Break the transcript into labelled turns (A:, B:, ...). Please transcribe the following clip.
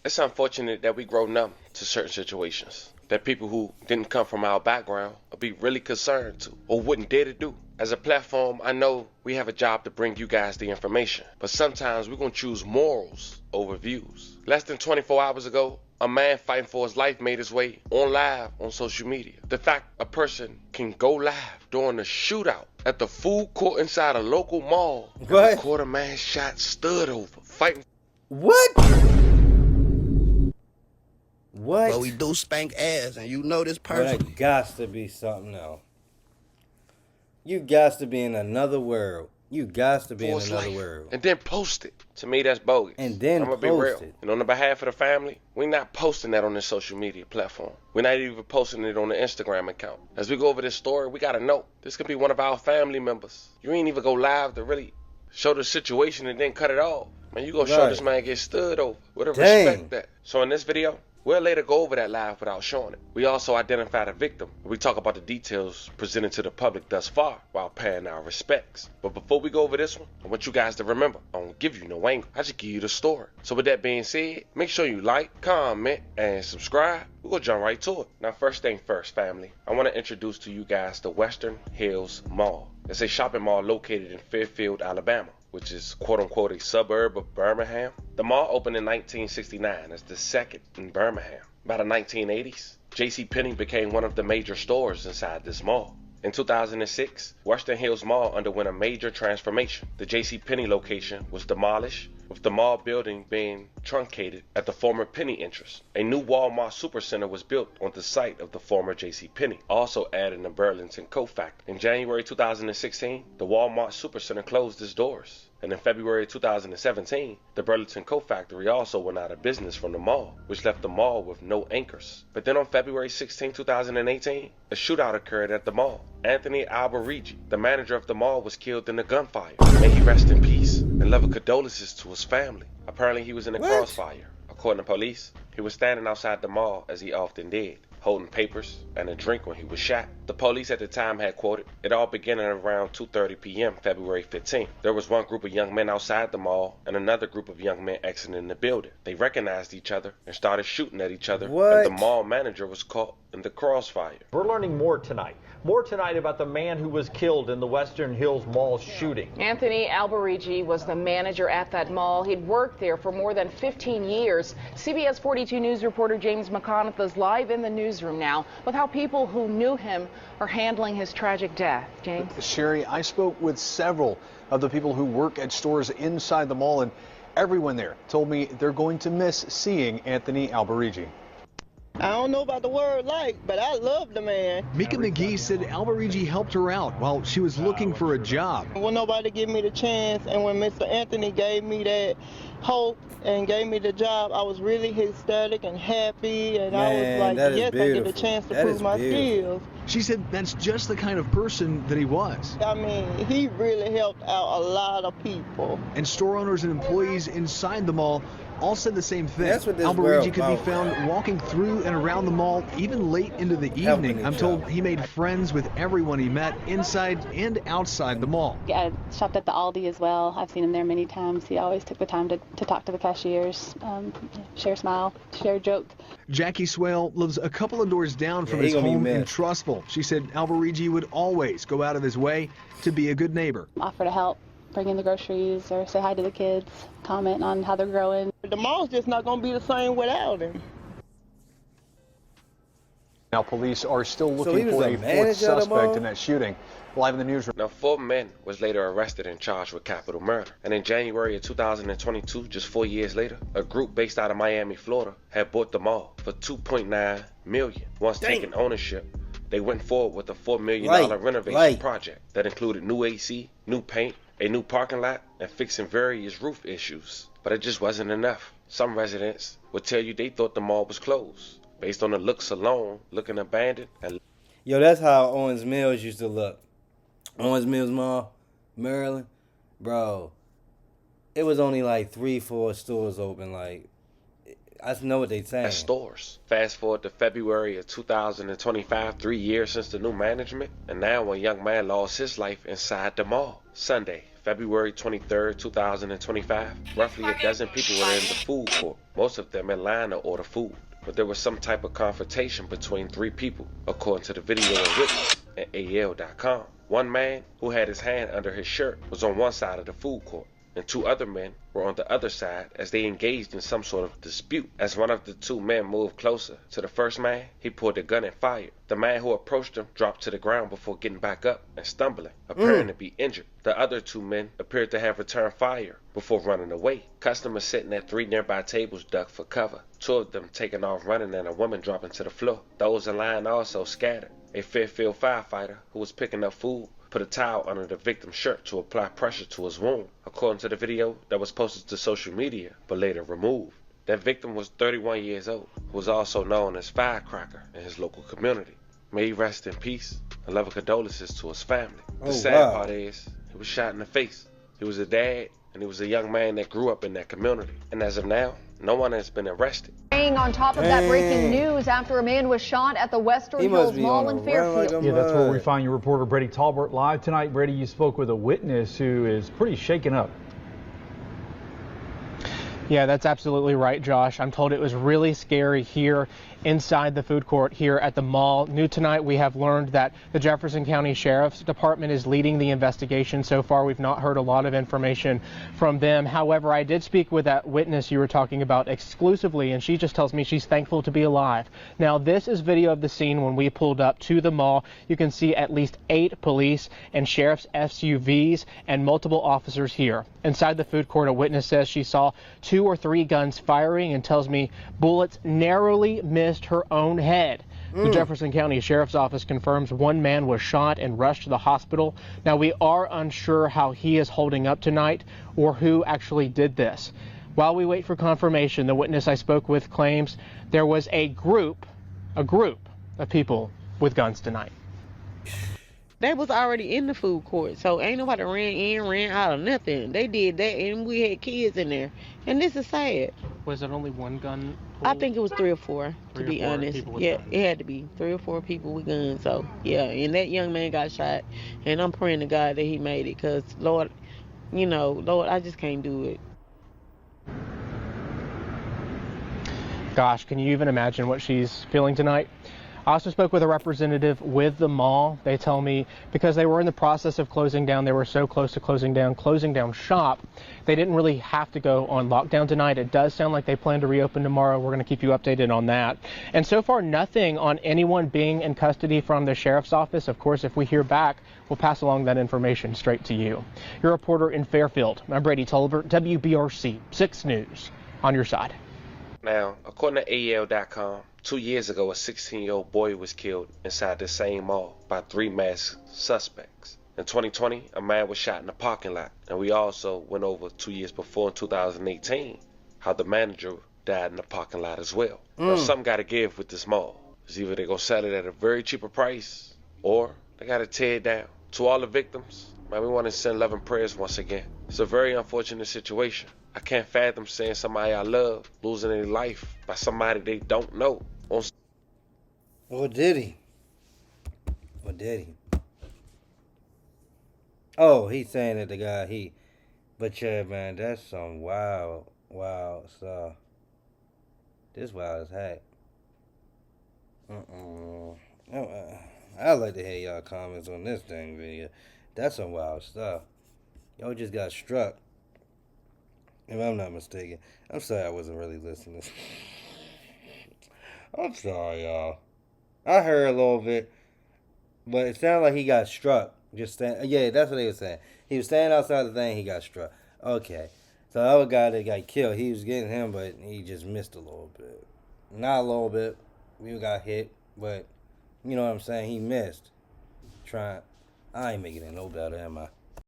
A: It's unfortunate that we grow numb to certain situations that people who didn't come from our background would be really concerned to or wouldn't dare to do. As a platform, I know we have a job to bring you guys the information, but sometimes we're going to choose morals over views. Less than 24 hours ago, a man fighting for his life made his way on live on social media. The fact a person can go live during a shootout at the food court inside a local mall,
B: What?
A: record a man shot stood over fighting.
B: What? What?
C: But we do spank ass, and you know this
B: Bro,
C: personally.
B: that gots to be something else. You gots to be in another world. You gots to be in another world.
A: And then post it. To me, that's bogus.
B: And then
A: I'm gonna be real.
B: post it.
A: And on the behalf of the family, we're not posting that on this social media platform. We're not even posting it on the Instagram account. As we go over this story, we gotta know this could be one of our family members. You ain't even go live to really show the situation and then cut it off. Man, you gonna show
B: Right.
A: this man get stood over. What a
B: Dang.
A: respect that. So in this video, we'll later go over that live without showing it. We also identify the victim. We talk about the details presented to the public thus far while paying our respects. But before we go over this one, I want you guys to remember, I don't give you no angle. I just give you the story. So with that being said, make sure you like, comment, and subscribe. We're gonna jump right to it. Now first thing first, family. I want to introduce to you guys the Western Hills Mall. It's a shopping mall located in Fairfield, Alabama, which is quote-unquote a suburb of Birmingham. The mall opened in 1969 as the second in Birmingham. By the 1980s, JCPenney became one of the major stores inside this mall. In 2006, Western Hills Mall underwent a major transformation. The JCPenney location was demolished, with the mall building being truncated at the former Penny entrance. A new Walmart supercenter was built on the site of the former JCPenney, also adding the Burlington Coat Factory. In January 2016, the Walmart supercenter closed its doors. And in February 2017, the Burlington Coat Factory also went out of business from the mall, which left the mall with no anchors. But then on February 16, 2018, a shootout occurred at the mall. Anthony Alberigi, the manager of the mall, was killed in a gunfire. May he rest in peace and level condolences to his family. Apparently he was in a crossfire. According to police, he was standing outside the mall as he often did, holding papers and a drink when he was shot. The police at the time had quoted, "It all began at around 2:30 p.m. February 15th. There was one group of young men outside the mall and another group of young men exiting the building. They recognized each other and started shooting at each other.
B: What?
A: And the mall manager was caught in the crossfire."
D: We're learning more tonight. More tonight about the man who was killed in the Western Hills Mall shooting.
E: Anthony Alberigi was the manager at that mall. He'd worked there for more than 15 years. CBS 42 News reporter James McConaughey is live in the newsroom now with how people who knew him are handling his tragic death. James?
F: Sherry, I spoke with several of the people who work at stores inside the mall, and everyone there told me they're going to miss seeing Anthony Alberigi.
G: I don't know about the word like, but I love the man.
F: Mika McGee said Alberigi helped her out while she was looking for a job.
G: When nobody give me the chance, and when Mr. Anthony gave me that hope and gave me the job, I was really ecstatic and happy, and I was like, yes, I get a chance to prove my skills.
F: She said that's just the kind of person that he was.
G: I mean, he really helped out a lot of people.
F: And store owners and employees inside the mall all said the same thing.
B: That's what this
F: Alberigi
B: world
F: could be
B: about,
F: found
B: man.
F: walking through and around the mall even late into the evening. I'm told he made friends with everyone he met inside and outside the mall.
H: I shopped at the Aldi as well. I've seen him there many times. He always took the time to talk to the cashiers, share a smile, share a joke.
F: Jackie Swale lives a couple of doors down from his home in Trustful. She said Alberigi would always go out of his way to be a good neighbor.
H: Offer to help, bring in the groceries or say hi to the kids, comment on how they're growing.
G: The mall's just not going to be the same without him.
F: Now police are still looking for a fourth suspect in that shooting. Live in the newsroom.
A: Now, 4 men was later arrested and charged with capital murder. And in January of 2022, just 4 years later, a group based out of Miami, Florida, had bought the mall for $2.9 million. Once taking ownership, they went forward with a $4 million renovation project that included new AC, new paint, a new parking lot, and fixing various roof issues. But it just wasn't enough. Some residents would tell you they thought the mall was closed, based on the looks alone, looking abandoned. And
B: yo, that's how Owens Mills used to look. Owens Mills Mall, Maryland, bro. It was only like 3-4 stores open. Like, I just know what they saying.
A: at stores. Fast forward to February of 2025, 3 years since the new management, and now a young man lost his life inside the mall. Sunday, February 23rd, 2025, roughly a dozen people were in the food court, most of them in line to order food. But there was some type of confrontation between 3 people, according to the video and witness at AL.com. One man, who had his hand under his shirt, was on one side of the food court, and 2 other men were on the other side as they engaged in some sort of dispute. As one of the 2 men moved closer to the first man, he pulled a gun and fired. The man who approached him dropped to the ground before getting back up and stumbling, appearing to be injured. The other 2 men appeared to have returned fire before running away. Customers sitting at 3 nearby tables ducked for cover, 2 of them taking off running and a woman dropping to the floor. Those in line also scattered. A Fairfield firefighter who was picking up food put a towel under the victim's shirt to apply pressure to his wound, according to the video that was posted to social media but later removed. That victim was 31 years old, who was also known as Firecracker in his local community. May he rest in peace, and love and condolences to his family. The sad part is, he was shot in the face. He was a dad, and he was a young man that grew up in that community. And as of now, no one has been arrested.
I: Staying on top of that breaking news after a man was shot at the Western Hills Mall in Fairfield.
J: Yeah, that's where we find your reporter Brady Talbert live tonight. Brady, you spoke with a witness who is pretty shaken up.
K: Yeah, that's absolutely right, Josh. I'm told it was really scary here inside the food court here at the mall. New tonight, we have learned that the Jefferson County Sheriff's Department is leading the investigation. So far, we've not heard a lot of information from them. However, I did speak with that witness you were talking about exclusively, and she just tells me she's thankful to be alive. Now, this is video of the scene when we pulled up to the mall. You can see at least 8 police and sheriff's SUVs and multiple officers here. Inside the food court, a witness says she saw 2 or 3 guns firing and tells me bullets narrowly missed her own head. The Jefferson County Sheriff's Office confirms 1 man was shot and rushed to the hospital. Now, we are unsure how he is holding up tonight or who actually did this. While we wait for confirmation, the witness I spoke with claims there was a group of people with guns tonight.
L: They was already in the food court, so ain't nobody ran out of nothing. They did that, and we had kids in there, and this is sad.
K: Was it only 1 gun pulled?
L: I think it was 3 or 4, to be honest. Yeah, it had to be 3 or 4 people with guns. So yeah, and that young man got shot, and I'm praying to God that he made it, cause Lord, Lord, I just can't do it.
K: Gosh, can you even imagine what she's feeling tonight? I also spoke with a representative with the mall. They tell me because they were in the process of closing down, they were so close to closing down shop, they didn't really have to go on lockdown tonight. It does sound like they plan to reopen tomorrow. We're going to keep you updated on that. And so far, nothing on anyone being in custody from the sheriff's office. Of course, if we hear back, we'll pass along that information straight to you. Your reporter in Fairfield, I'm Brady Talbert, WBRC 6 News, on your side.
A: Now, according to AL.com, 2 years ago, a 16-year-old boy was killed inside the same mall by 3 masked suspects. In 2020, a man was shot in a parking lot. And we also went over 2 years before in 2018 how the manager died in the parking lot as well. Now, something got to give with this mall. It's either they're going to sell it at a very cheaper price or they got to tear it down. To all the victims, man, we want to send love and prayers once again. It's a very unfortunate situation. I can't fathom seeing somebody I love losing their life by somebody they don't know.
B: Or did he? Or did he? Oh, he's saying that the guy, But yeah, man, that's some wild stuff. This wild as heck. I'd like to hear y'all comments on this dang video. That's some wild stuff. Y'all just got struck. If I'm not mistaken. I'm sorry I wasn't really listening. I'm sorry, y'all. I heard a little bit, but it sounded like he got struck. Yeah, that's what they were saying. He was standing outside the thing, he got struck. Okay. So the other guy that got killed, he was getting him, but he just missed a little bit. Not a little bit. We got hit, but you know what I'm saying? He missed. I ain't making it no better, am I?